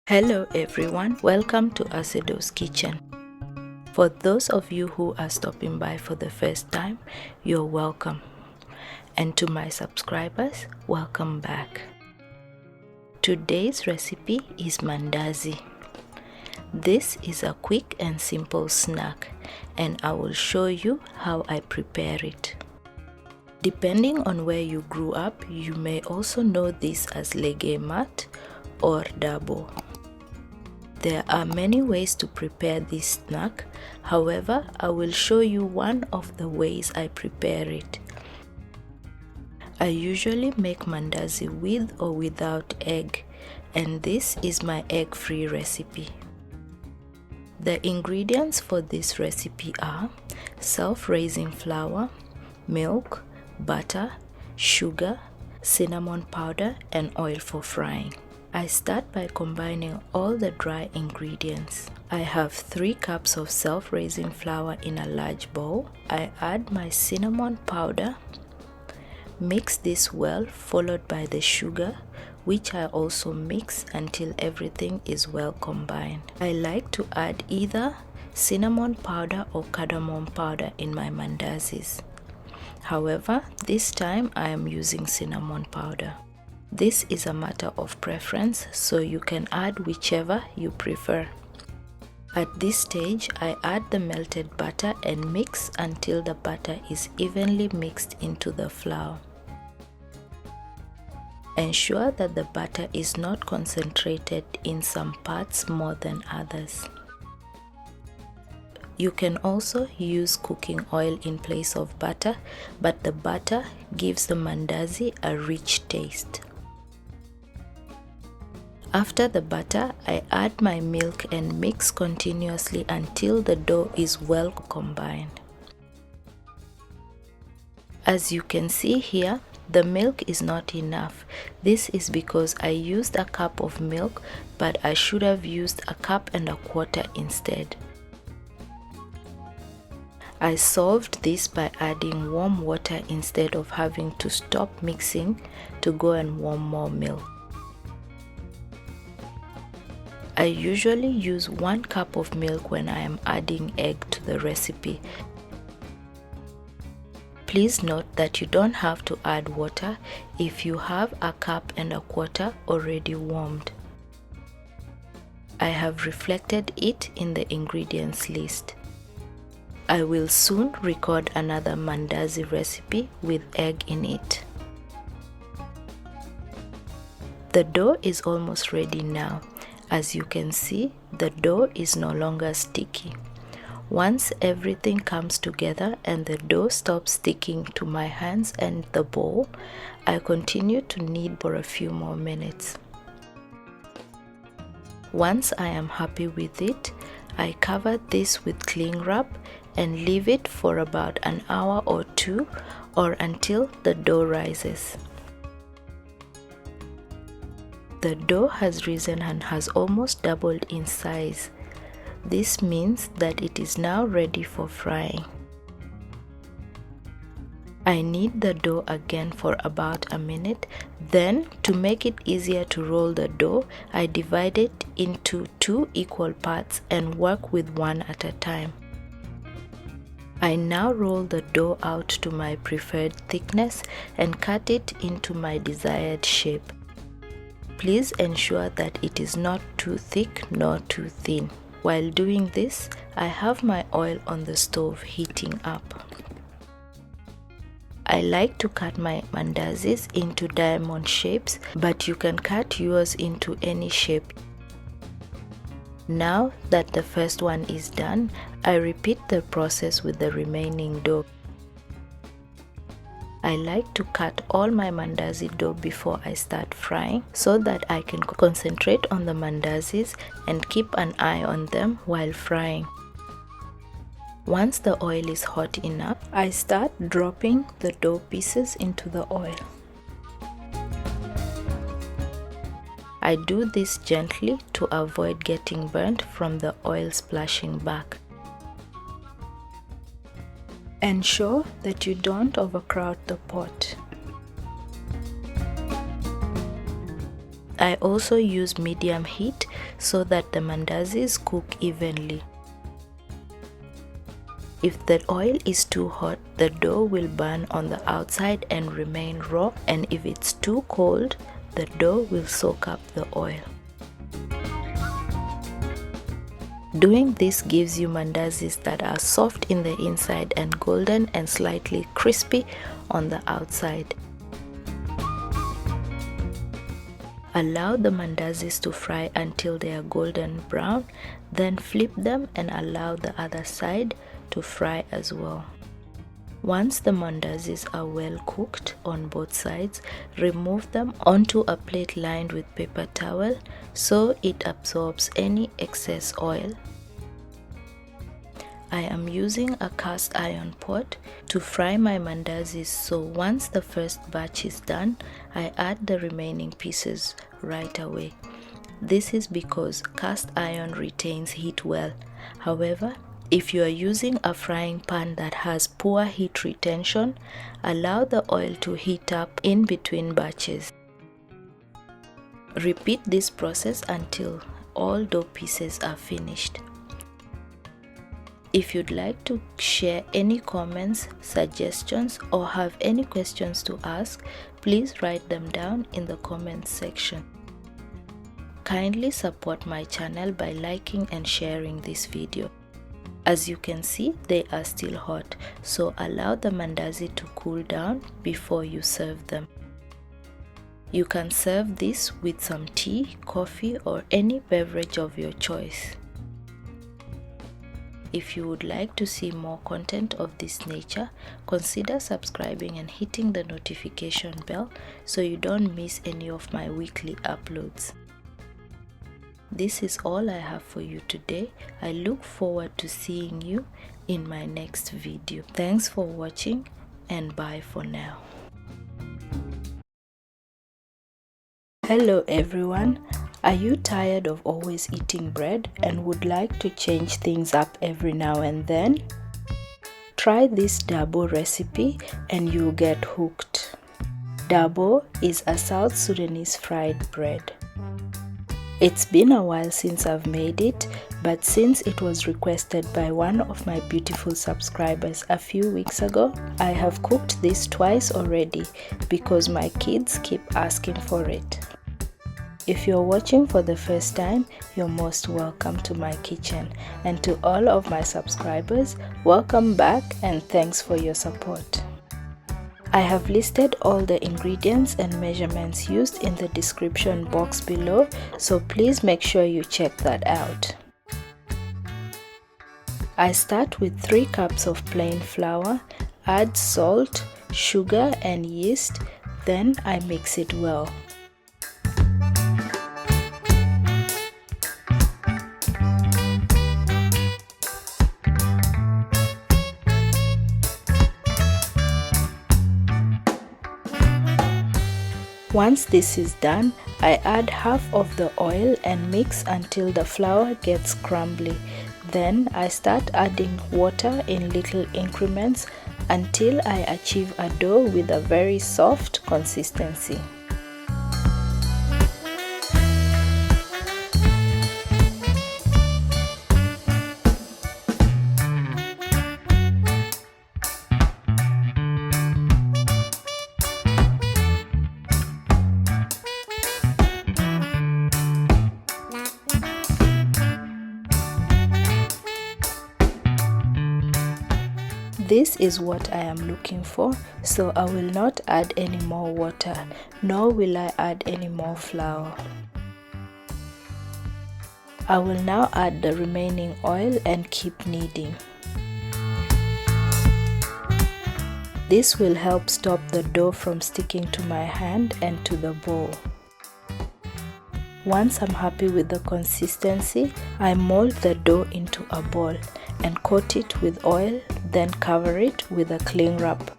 Hello everyone, welcome to Asedo's Kitchen. For those of you who are stopping by for the first time, you're welcome. And to my subscribers, welcome back. Today's recipe is Mandazi. This is a quick and simple snack, and I will show you how I prepare it. Depending on where you grew up, you may also know this as Legemat or Dabo. There are many ways to prepare this snack, however, I will show you one of the ways I prepare it. I usually make mandazi with or without egg, and this is my egg-free recipe. The ingredients for this recipe are self-raising flour, milk, butter, sugar, cinnamon powder, and oil for frying. I start by combining all the dry ingredients. I have 3 cups of self-raising flour in a large bowl. I add my cinnamon powder, mix this well, followed by the sugar, which I also mix until everything is well combined. I like to add either cinnamon powder or cardamom powder in my mandazis. However, this time I am using cinnamon powder. This is a matter of preference, so you can add whichever you prefer. At this stage, I add the melted butter and mix until the butter is evenly mixed into the flour. Ensure that the butter is not concentrated in some parts more than others. You can also use cooking oil in place of butter, but the butter gives the mandazi a rich taste. After the butter, I add my milk and mix continuously until the dough is well combined. As you can see here, the milk is not enough. This is because I used a cup of milk, but I should have used a cup and a quarter instead. I solved this by adding warm water instead of having to stop mixing to go and warm more milk. I usually use 1 cup of milk when I am adding egg to the recipe. Please note that you don't have to add water if you have a cup and a quarter already warmed. I have reflected it in the ingredients list. I will soon record another mandazi recipe with egg in it. The dough is almost ready now. As you can see, the dough is no longer sticky. Once everything comes together and the dough stops sticking to my hands and the bowl, I continue to knead for a few more minutes. Once I am happy with it, I cover this with cling wrap and leave it for about an hour or 2 or until the dough rises. The dough has risen and has almost doubled in size. This means that it is now ready for frying. I knead the dough again for about a minute. Then, to make it easier to roll the dough, I divide it into 2 equal parts and work with one at a time. I now roll the dough out to my preferred thickness and cut it into my desired shape. Please ensure that it is not too thick nor too thin. While doing this, I have my oil on the stove heating up. I like to cut my mandazis into diamond shapes, but you can cut yours into any shape. Now that the first one is done, I repeat the process with the remaining dough. I like to cut all my mandazi dough before I start frying so that I can concentrate on the mandazis and keep an eye on them while frying. Once the oil is hot enough, I start dropping the dough pieces into the oil. I do this gently to avoid getting burnt from the oil splashing back. Ensure that you don't overcrowd the pot. I also use medium heat so that the mandazis cook evenly. If the oil is too hot, the dough will burn on the outside and remain raw, and if it's too cold, the dough will soak up the oil. Doing this gives you mandazis that are soft in the inside and golden and slightly crispy on the outside. Allow the mandazis to fry until they are golden brown, then flip them and allow the other side to fry as well. Once the mandazis are well cooked on both sides, remove them onto a plate lined with paper towel so it absorbs any excess oil. I am using a cast iron pot to fry my mandazis, so once the first batch is done, I add the remaining pieces right away. This is because cast iron retains heat well. However, if you are using a frying pan that has poor heat retention, allow the oil to heat up in between batches. Repeat this process until all dough pieces are finished. If you'd like to share any comments, suggestions, or have any questions to ask, please write them down in the comments section. Kindly support my channel by liking and sharing this video. As you can see, they are still hot, so allow the mandazi to cool down before you serve them. You can serve this with some tea, coffee, or any beverage of your choice. If you would like to see more content of this nature, consider subscribing and hitting the notification bell so you don't miss any of my weekly uploads. This is all I have for you today. I look forward to seeing you in my next video. Thanks for watching and bye for now. Hello everyone. Are you tired of always eating bread and would like to change things up every now and then? Try this Dabo recipe and you'll get hooked. Dabo is a South Sudanese fried bread. It's been a while since I've made it, but since it was requested by one of my beautiful subscribers a few weeks ago, I have cooked this twice already because my kids keep asking for it. If you're watching for the first time, you're most welcome to my kitchen, and to all of my subscribers, welcome back and thanks for your support. I have listed all the ingredients and measurements used in the description box below, so please make sure you check that out. I start with 3 cups of plain flour, add salt, sugar and yeast, then I mix it well. Once this is done, I add half of the oil and mix until the flour gets crumbly. Then I start adding water in little increments until I achieve a dough with a very soft consistency. This is what I am looking for, so I will not add any more water, nor will I add any more flour. I will now add the remaining oil and keep kneading. This will help stop the dough from sticking to my hand and to the bowl. Once I'm happy with the consistency, I mold the dough into a ball and coat it with oil, then cover it with a cling wrap.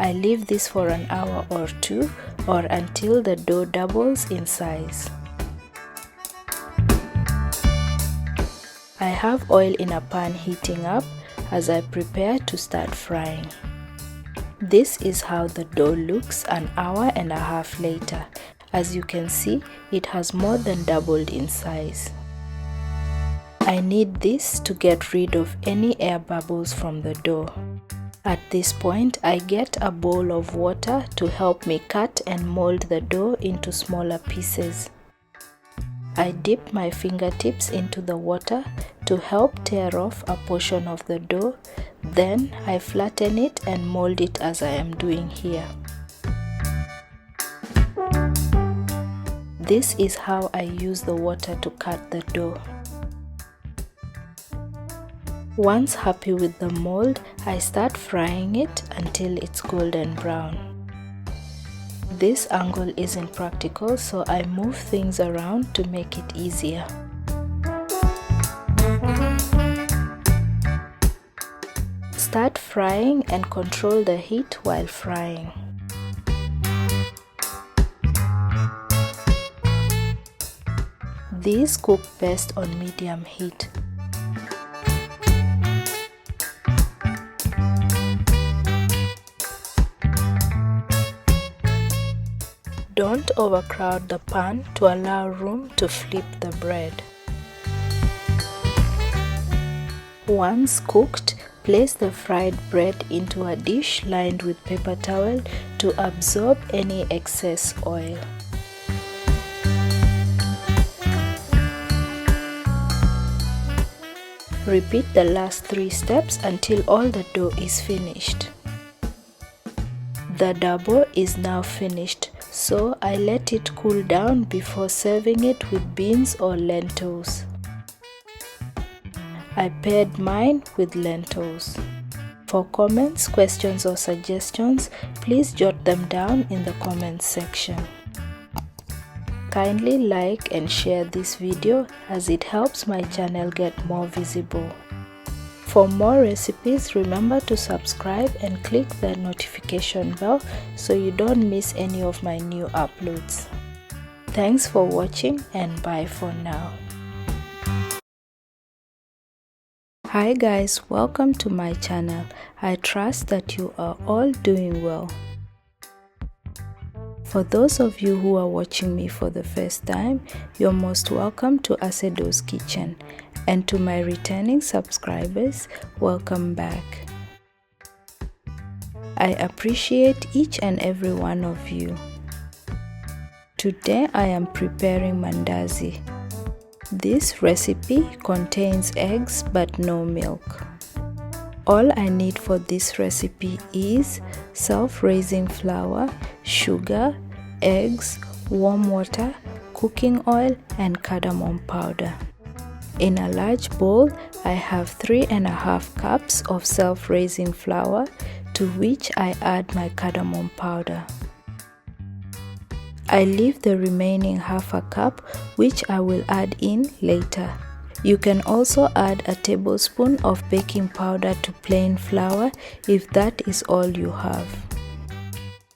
I leave this for an hour or two or until the dough doubles in size. I have oil in a pan heating up as I prepare to start frying. This is how the dough looks an hour and a half later. As you can see, it has more than doubled in size. I need this to get rid of any air bubbles from the dough. At this point, I get a bowl of water to help me cut and mold the dough into smaller pieces. I dip my fingertips into the water to help tear off a portion of the dough. Then I flatten it and mold it as I am doing here. This is how I use the water to cut the dough. Once happy with the mold, I start frying it until it's golden brown. This angle isn't practical, so I move things around to make it easier. Start frying and control the heat while frying. These cook best on medium heat. Don't overcrowd the pan to allow room to flip the bread. Once cooked, place the fried bread into a dish lined with paper towel to absorb any excess oil. Repeat the last 3 steps until all the dough is finished. The dabo is now finished, so I let it cool down before serving it with beans or lentils. I paired mine with lentils. For comments, questions or suggestions, please jot them down in the comments section. Kindly like and share this video as it helps my channel get more visible. For more recipes, remember to subscribe and click the notification bell so you don't miss any of my new uploads. Thanks for watching and bye for now. Hi guys, welcome to my channel. I trust that you are all doing well. For those of you who are watching me for the first time, you're most welcome to asedoskitchen. And to my returning subscribers, welcome back. I appreciate each and every one of you. Today I am preparing mandazi. This recipe contains eggs but no milk. All I need for this recipe is self-raising flour, sugar, eggs, warm water, cooking oil and cardamom powder. In a large bowl, I have 3½ cups of self-raising flour, to which I add my cardamom powder. I leave the remaining ½ cup, which I will add in later. You can also add a tablespoon of baking powder to plain flour if that is all you have.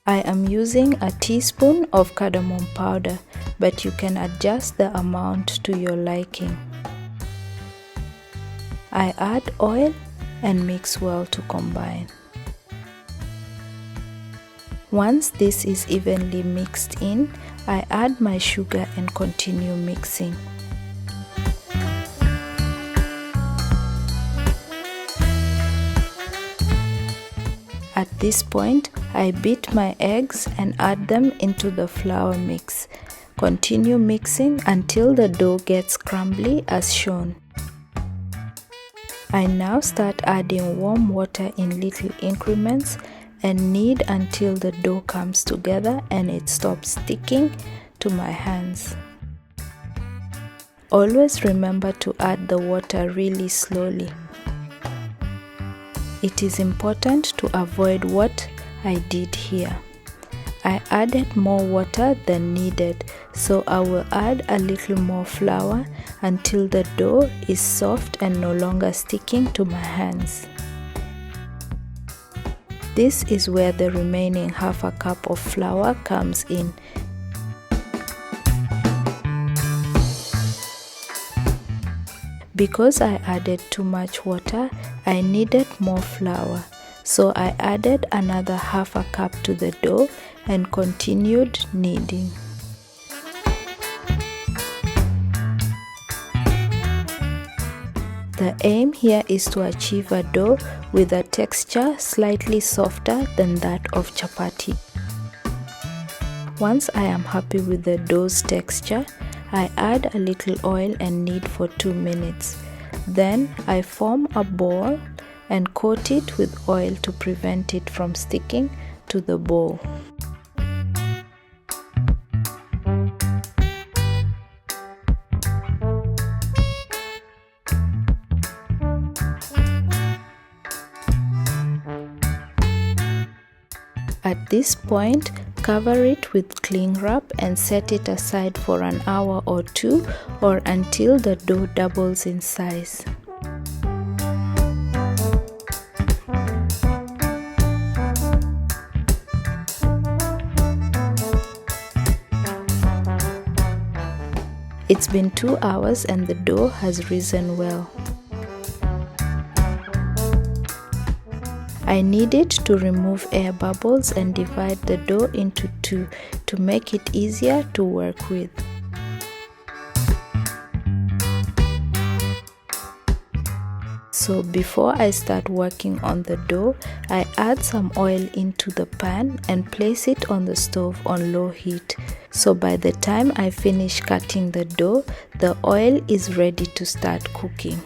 I am using a teaspoon of cardamom powder, but you can adjust the amount to your liking. I add oil and mix well to combine. Once this is evenly mixed in, I add my sugar and continue mixing. At this point, I beat my eggs and add them into the flour mix. Continue mixing until the dough gets crumbly as shown. I now start adding warm water in little increments and knead until the dough comes together and it stops sticking to my hands. Always remember to add the water really slowly. It is important to avoid what I did here. I added more water than needed, so I will add a little more flour until the dough is soft and no longer sticking to my hands. This is where the remaining half a cup of flour comes in. Because I added too much water, I needed more flour. So I added another half a cup to the dough and continued kneading. The aim here is to achieve a dough with a texture slightly softer than that of chapati. Once I am happy with the dough's texture, I add a little oil and knead for 2 minutes. Then I form a ball and coat it with oil to prevent it from sticking to the bowl. At this point, cover it with cling wrap and set it aside for an hour or two or until the dough doubles in size. It's been 2 hours and the dough has risen well. I needed to remove air bubbles and divide the dough into 2 to make it easier to work with. So before I start working on the dough, I add some oil into the pan and place it on the stove on low heat. So by the time I finish cutting the dough, the oil is ready to start cooking.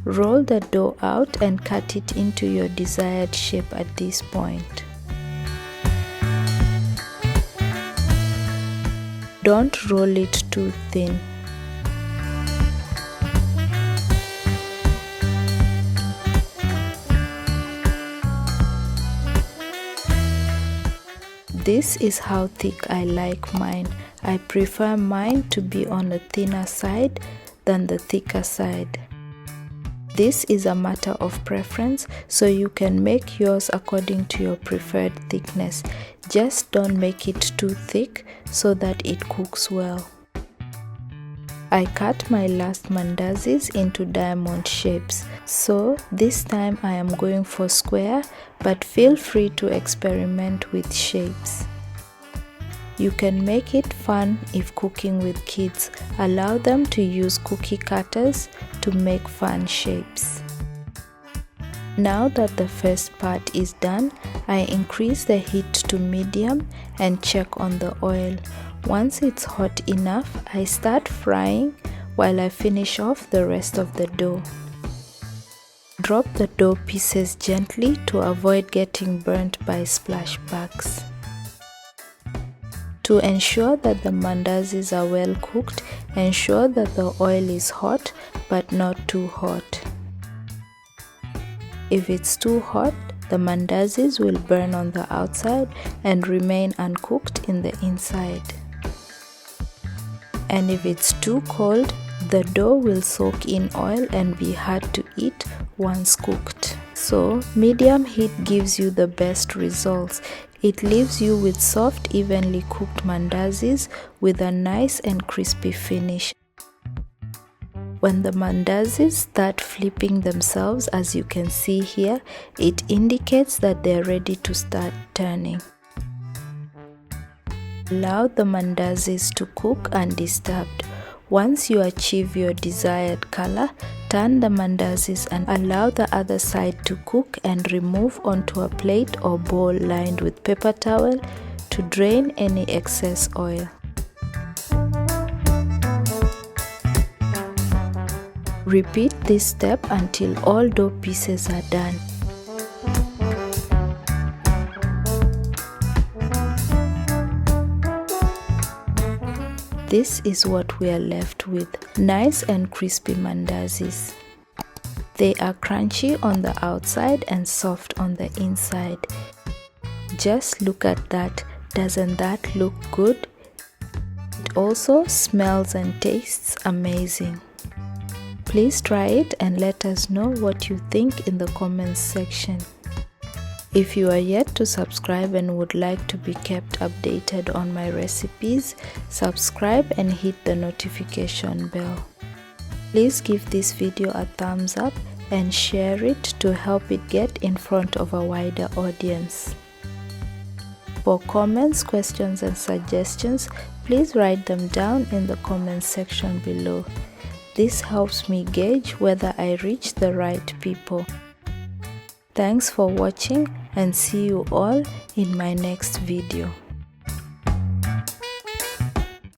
Roll the dough out and cut it into your desired shape at this point. Don't roll it too thin. This is how thick I like mine. I prefer mine to be on the thinner side than the thicker side. This is a matter of preference, so you can make yours according to your preferred thickness. Just don't make it too thick so that it cooks well. I cut my last mandazis into diamond shapes, so this time I am going for square, but feel free to experiment with shapes. You can make it fun if cooking with kids. Allow them to use cookie cutters to make fun shapes. Now that the first part is done, I increase the heat to medium and check on the oil. Once it's hot enough, I start frying while I finish off the rest of the dough. Drop the dough pieces gently to avoid getting burnt by splashbacks. To ensure that the mandazis are well cooked, ensure that the oil is hot but not too hot. If it's too hot, the mandazis will burn on the outside and remain uncooked in the inside. And if it's too cold, the dough will soak in oil and be hard to eat once cooked. So, medium heat gives you the best results. It leaves you with soft, evenly cooked mandazis with a nice and crispy finish. When the mandazis start flipping themselves, as you can see here, it indicates that they're ready to start turning. Allow the mandazis to cook undisturbed. Once you achieve your desired color, turn the mandazis and allow the other side to cook and remove onto a plate or bowl lined with paper towel to drain any excess oil. Repeat this step until all dough pieces are done. This is what we are left with, nice and crispy mandazis. They are crunchy on the outside and soft on the inside. Just look at that, doesn't that look good? It also smells and tastes amazing. Please try it and let us know what you think in the comments section. If you are yet to subscribe and would like to be kept updated on my recipes, subscribe and hit the notification bell. Please give this video a thumbs up and share it to help it get in front of a wider audience. For comments, questions and suggestions, please write them down in the comments section below. This helps me gauge whether I reach the right people. Thanks for watching and see you all in my next video.